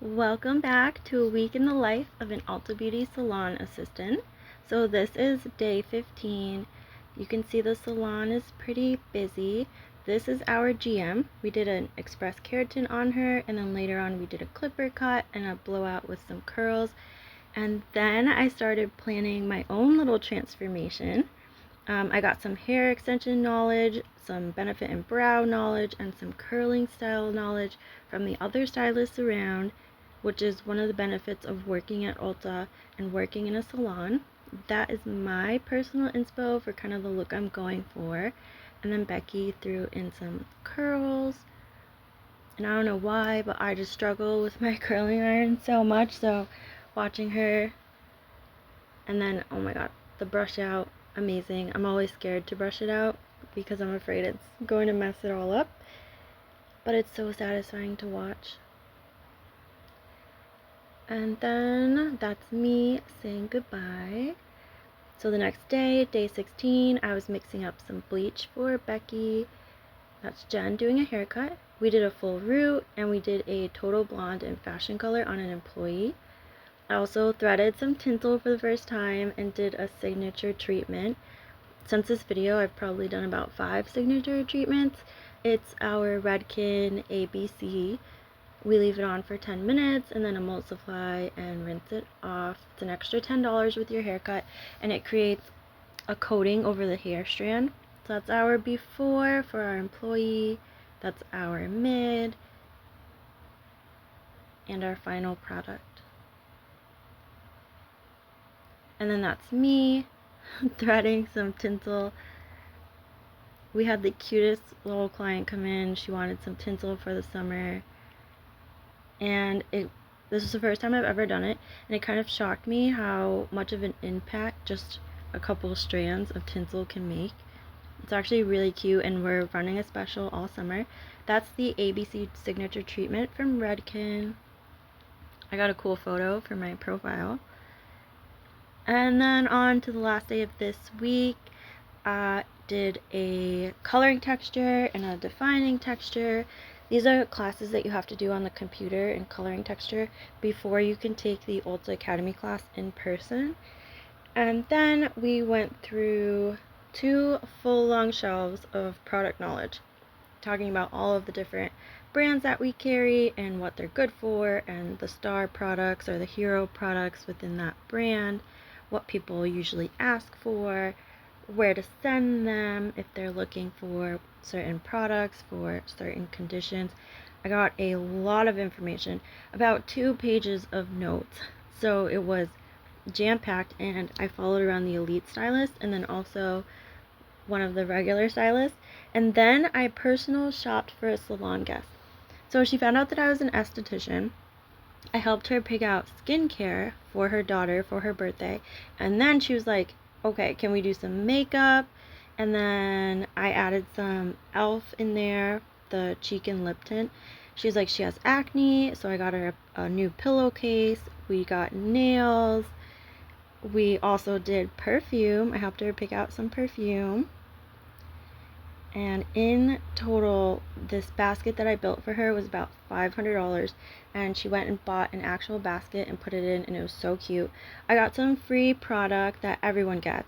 Welcome back to a week in the life of an Ulta Beauty salon assistant. So this is day 15. You can see the salon is pretty busy. This is our GM. We did an express keratin on her, and then later on we did a clipper cut and a blowout with some curls. And then I started planning my own little transformation. I got some hair extension knowledge, some benefit and brow knowledge, and some curling style knowledge from the other stylists around, which is one of the benefits of working at Ulta and working in a salon. That is my personal inspo for kind of the look I'm going for. And then Becky threw in some curls. And I don't know why, but I just struggle with my curling iron so much. So watching her, and then, oh my god, the brush out, amazing. I'm always scared to brush it out because I'm afraid it's going to mess it all up. But it's so satisfying to watch. And then that's me saying goodbye. So the next day, day 16, I was mixing up some bleach for Becky. That's Jen doing a haircut. We did a full root and we did a total blonde and fashion color on an employee. I also threaded some tinsel for the first time and did a signature treatment. Since this video, I've probably done about 5 signature treatments. It's our Redken ABC. We leave it on for 10 minutes and then emulsify and rinse it off. It's an extra $10 with your haircut, and it creates a coating over the hair strand. So that's our before for our employee, that's our mid, and our final product. And then that's me threading some tinsel. We had the cutest little client come in. She wanted some tinsel for the summer. And this is the first time I've ever done it, and it kind of shocked me how much of an impact just a couple strands of tinsel can make. It's actually really cute, and we're running a special all summer. That's the ABC signature treatment from Redken. I got a cool photo for my profile. And then on to the last day of this week, I did a coloring texture and a defining texture. These are classes that you have to do on the computer in coloring texture before you can take the Ulta Academy class in person. And then we went through 2 full long shelves of product knowledge, talking about all of the different brands that we carry and what they're good for, and the star products or the hero products within that brand, what people usually ask for, where to send them if they're looking for certain products for certain conditions. I got a lot of information, about 2 pages of notes. So it was jam-packed, and I followed around the elite stylist and then also one of the regular stylists. And then I personal shopped for a salon guest. So she found out that I was an esthetician. I helped her pick out skincare for her daughter for her birthday. And then she was like, okay, can we do some makeup? And then I added some e.l.f. in there, the cheek and lip tint. She was like, she has acne, so I got her a new pillowcase. We got nails. We also did perfume. I helped her pick out some perfume. And in total, this basket that I built for her was about $500, and she went and bought an actual basket and put it in, and it was so cute. I got some free product that everyone gets.